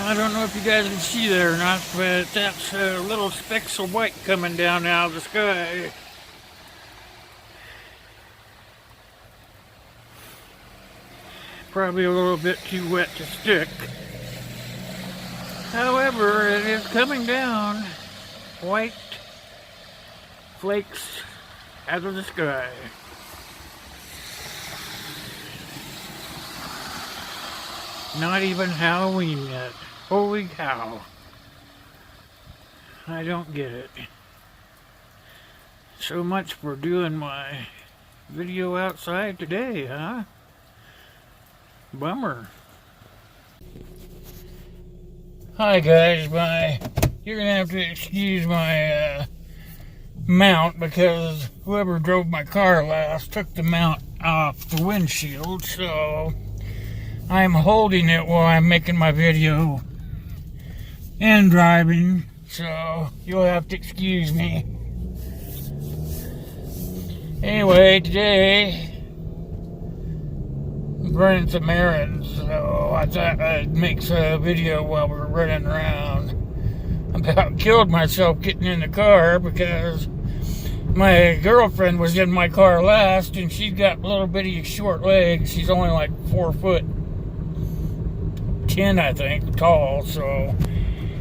I don't know if you guys can see that or not, but that's little specks of white coming down out of the sky. Probably a little bit too wet to stick. However, it is coming down. White flakes out of the sky. Not even Halloween yet. Holy cow. I don't get it. So much for doing my video outside today, huh? Bummer. Hi guys, you're gonna have to excuse my mount because whoever drove my car last took the mount off the windshield, so I'm holding it while I'm making my video and driving, so you'll have to excuse me. Anyway, today I'm running some errands, so I thought I'd make a video while we're running around. I about killed myself getting in the car because my girlfriend was in my car last and she's got little bitty short legs. She's only like 4'10", I think, tall, so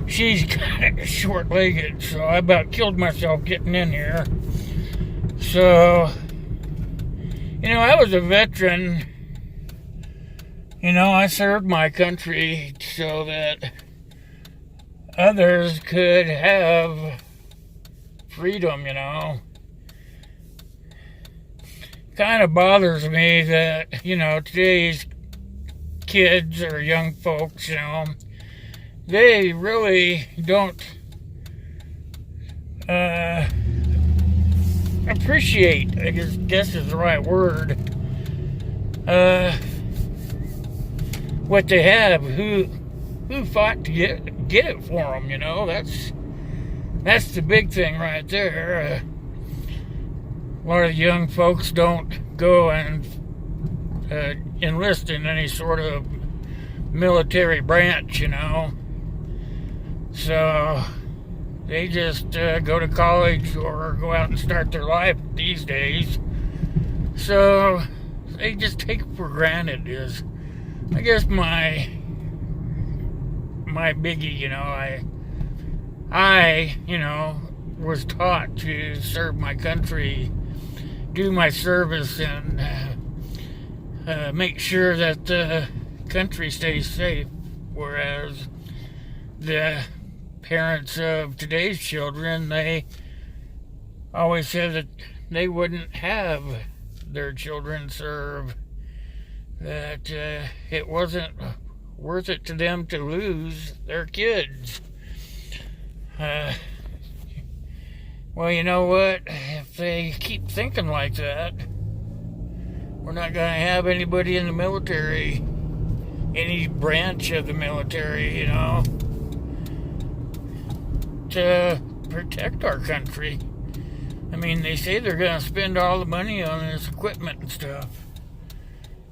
she's kind of short-legged, so I about killed myself getting in here. So, I was a veteran. I served my country so that others could have freedom, Kind of bothers me that, today's kids or young folks, they really don't appreciate, I guess is the right word, what they have, who fought to get it for them, that's the big thing right there. A lot of young folks don't go and enlist in any sort of military branch, so they just go to college or go out and start their life these days. So they just take it for granted is, I guess, my biggie. I was taught to serve my country, do my service, and make sure that the country stays safe, whereas the parents of today's children, they always said that they wouldn't have their children serve, that it wasn't worth it to them to lose their kids. Well, you know what? If they keep thinking like that, we're not going to have anybody in the military, any branch of the military, to protect our country. I mean, they say they're going to spend all the money on this equipment and stuff.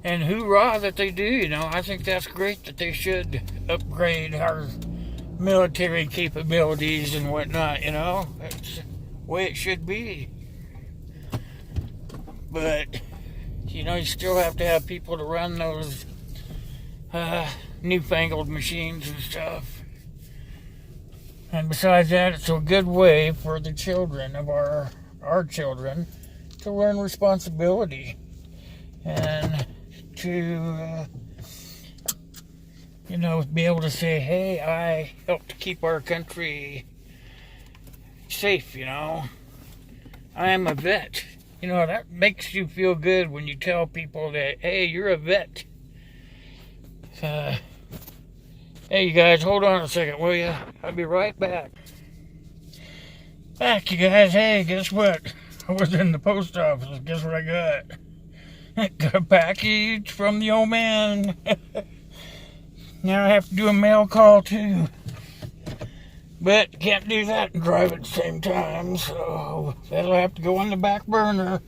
And hoorah that they do, I think that's great that they should upgrade our military capabilities and whatnot, That's the way it should be. But, you still have to have people to run those newfangled machines and stuff. And besides that, it's a good way for the children of our children to learn responsibility and to, be able to say, hey, I helped keep our country safe, I am a vet. That makes you feel good when you tell people that, hey, you're a vet. Hey, you guys, hold on a second, will you? I'll be right back. Back, you guys. Hey, guess what? I was in the post office. Guess what I got? I got a package from the old man. Now I have to do a mail call, too. But can't do that and drive at the same time, so that'll have to go on the back burner.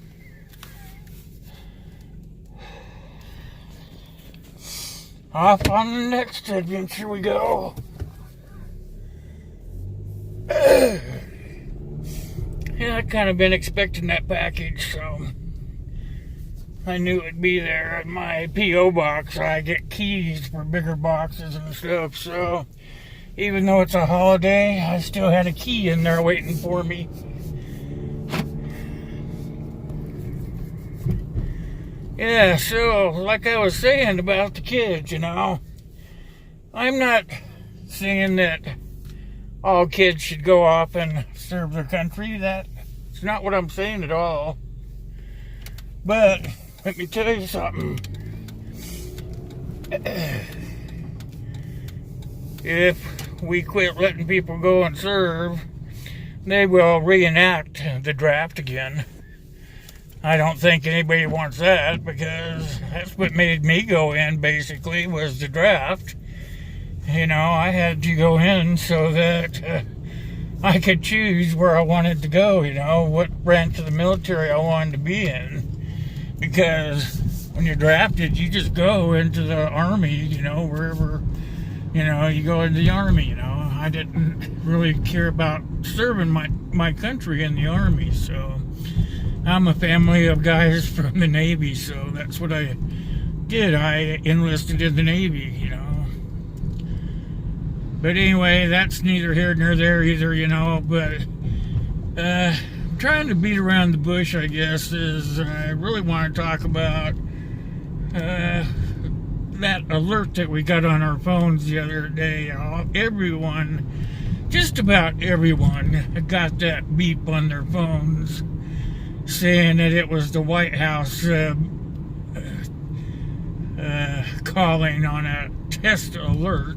Off on the next adventure we go. Yeah, I kind of been expecting that package, so I knew it'd be there in my P.O. box. I get keys for bigger boxes and stuff, so even though it's a holiday, I still had a key in there waiting for me. Yeah, so like I was saying about the kids, I'm not saying that all kids should go off and serve their country. That's not what I'm saying at all. But let me tell you something. If we quit letting people go and serve, they will reenact the draft again. I don't think anybody wants that, because that's what made me go in, basically, was the draft. I had to go in so that I could choose where I wanted to go, what branch of the military I wanted to be in. Because when you're drafted, you just go into the Army, wherever, you go into the Army, I didn't really care about serving my country in the Army, so I'm a family of guys from the Navy, so that's what I did. I enlisted in the Navy, But anyway, that's neither here nor there either, but trying to beat around the bush, I guess, is I really want to talk about that alert that we got on our phones the other day. Just about everyone got that beep on their phones saying that it was the White House calling on a test alert.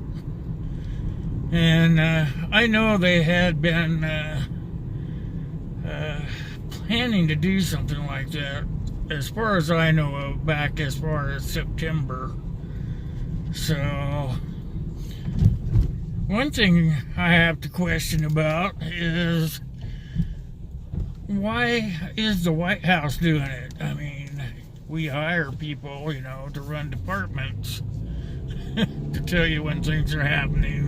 And I know they had been planning to do something like that, as far as I know of, back as far as September. So, one thing I have to question about is, why is the White House doing it? I mean, we hire people, to run departments to tell you when things are happening.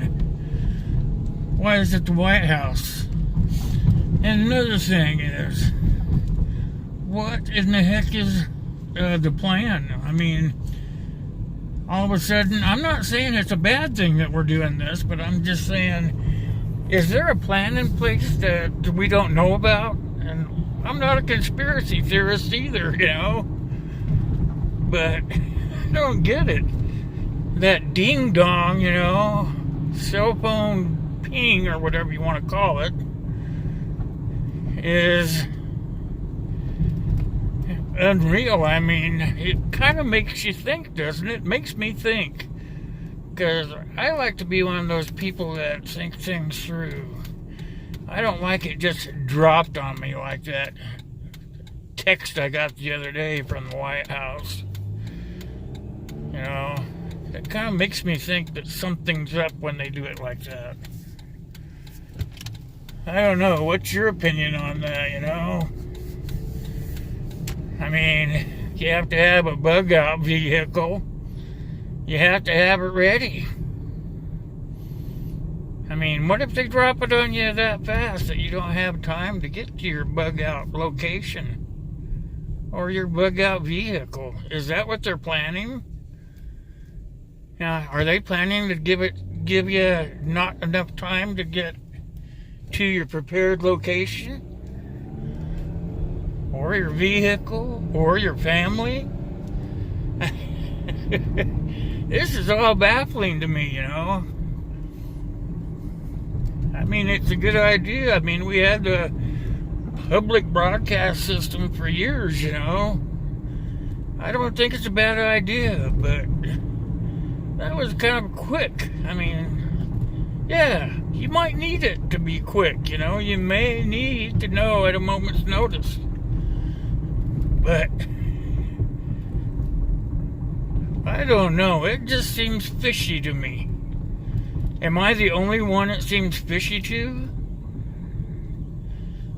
Why is it the White House? And another thing is, what in the heck is the plan? I mean, all of a sudden, I'm not saying it's a bad thing that we're doing this, but I'm just saying, is there a plan in place that we don't know about? And I'm not a conspiracy theorist either, but I don't get it. That ding-dong, cell phone ping, or whatever you want to call it, is unreal. I mean, it kind of makes you think, doesn't it? It makes me think, because I like to be one of those people that think things through. I don't like it just dropped on me like that text I got the other day from the White House. It kind of makes me think that something's up when they do it like that. I don't know. What's your opinion on that, I mean, you have to have a bug-out vehicle. You have to have it ready. I mean, what if they drop it on you that fast that you don't have time to get to your bug-out location or your bug-out vehicle? Is that what they're planning? Now, are they planning to give you not enough time to get to your prepared location, or your vehicle, or your family? This is all baffling to me, I mean, it's a good idea. I mean, we had the public broadcast system for years, I don't think it's a bad idea, but that was kind of quick. I mean, yeah, you might need it to be quick, You may need to know at a moment's notice. But I don't know. It just seems fishy to me. Am I the only one it seems fishy to?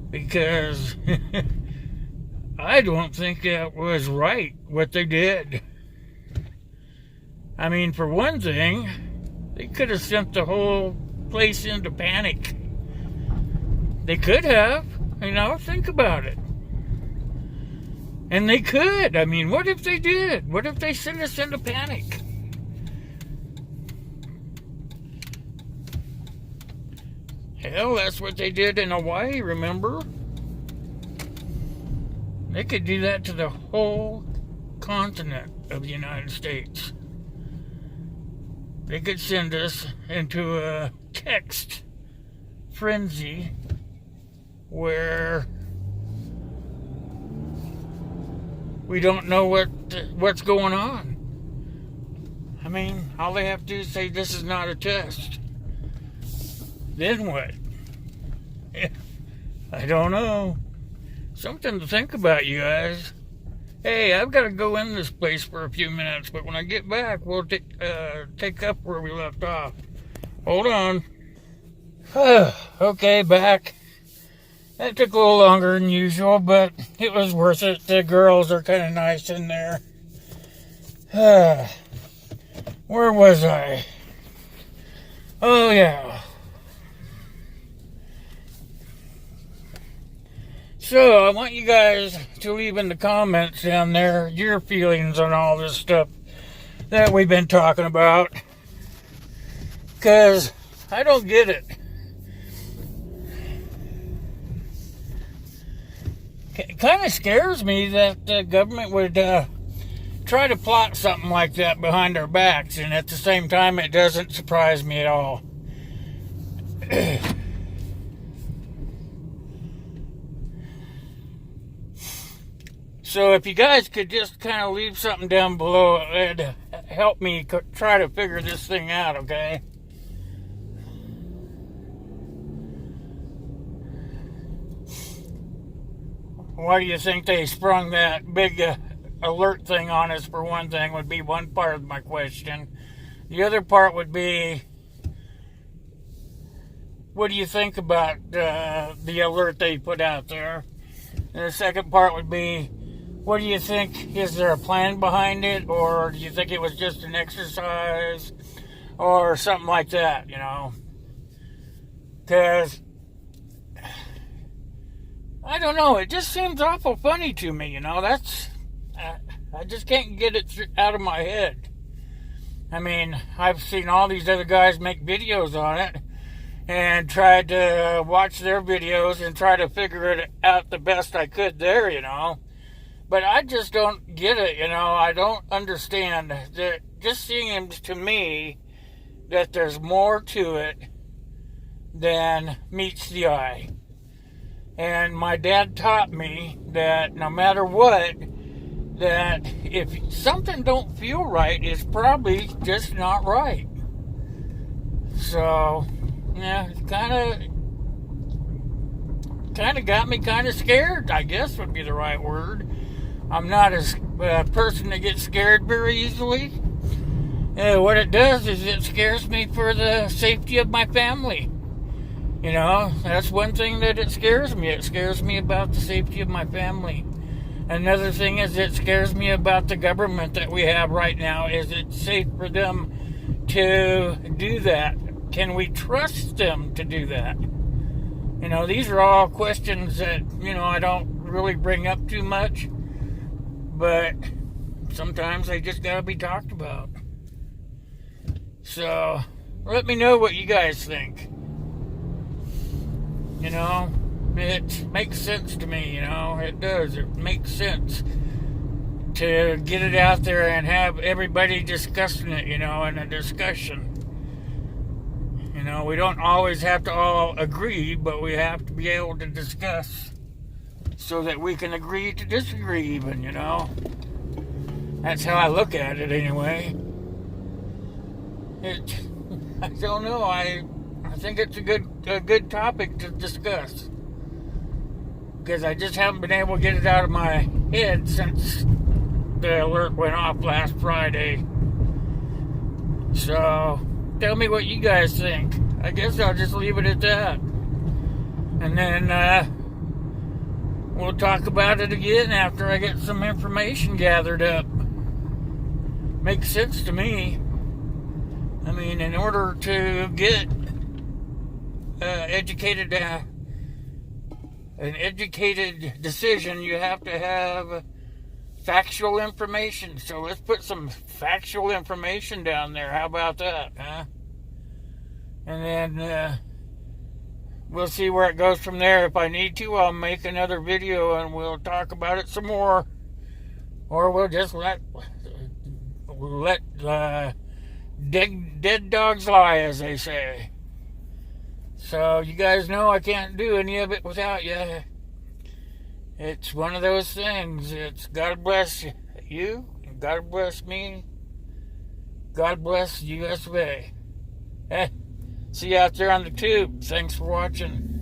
Because I don't think that was right, what they did. I mean, for one thing, they could have sent the whole place into panic. They could have, think about it. And they could. I mean, what if they did? What if they sent us into panic? Hell, that's what they did in Hawaii, remember? They could do that to the whole continent of the United States. They could send us into a text frenzy where we don't know what's going on. I mean, all they have to do is say this is not a test. Then what? I don't know. Something to think about, you guys. Hey, I've got to go in this place for a few minutes, but when I get back, we'll take up where we left off. Hold on. Okay, back. That took a little longer than usual, but it was worth it. The girls are kind of nice in there. Where was I? Oh, yeah. So, I want you guys to leave in the comments down there your feelings on all this stuff that we've been talking about. Because I don't get it. It kind of scares me that the government would try to plot something like that behind our backs, and at the same time, it doesn't surprise me at all. So if you guys could just kind of leave something down below, it'd help me try to figure this thing out, okay? Why do you think they sprung that big alert thing on us, for one thing, would be one part of my question. The other part would be, what do you think about the alert they put out there? And the second part would be, what do you think? Is there a plan behind it? Or do you think it was just an exercise? Or something like that, Because, I don't know, it just seems awful funny to me, That's, I just can't get it out of my head. I mean, I've seen all these other guys make videos on it and tried to watch their videos and try to figure it out the best I could there, But I just don't get it, I don't understand. That just seems to me that there's more to it than meets the eye. And my dad taught me that no matter what, that if something don't feel right, it's probably just not right. So, yeah, it kind of got me kind of scared, I guess would be the right word. I'm not a person that gets scared very easily. What it does is it scares me for the safety of my family. That's one thing that it scares me. It scares me about the safety of my family. Another thing is it scares me about the government that we have right now. Is it safe for them to do that? Can we trust them to do that? These are all questions that, I don't really bring up too much. But sometimes they just gotta be talked about. So, let me know what you guys think. It makes sense to me, it does. It makes sense to get it out there and have everybody discussing it, in a discussion. We don't always have to all agree, but we have to be able to discuss so that we can agree to disagree even, That's how I look at it anyway. I don't know, I think it's a good topic to discuss. Because I just haven't been able to get it out of my head since the alert went off last Friday. So, tell me what you guys think. I guess I'll just leave it at that. And then, we'll talk about it again after I get some information gathered up. Makes sense to me. I mean, in order to get educated an educated decision, you have to have factual information. So let's put some factual information down there. How about that, huh? And then we'll see where it goes from there. If I need to, I'll make another video and we'll talk about it some more. Or we'll just let dead dogs lie, as they say. So you guys know I can't do any of it without you. It's one of those things. It's God bless you, God bless me, God bless the US of A. See you out there on the tube. Thanks for watching.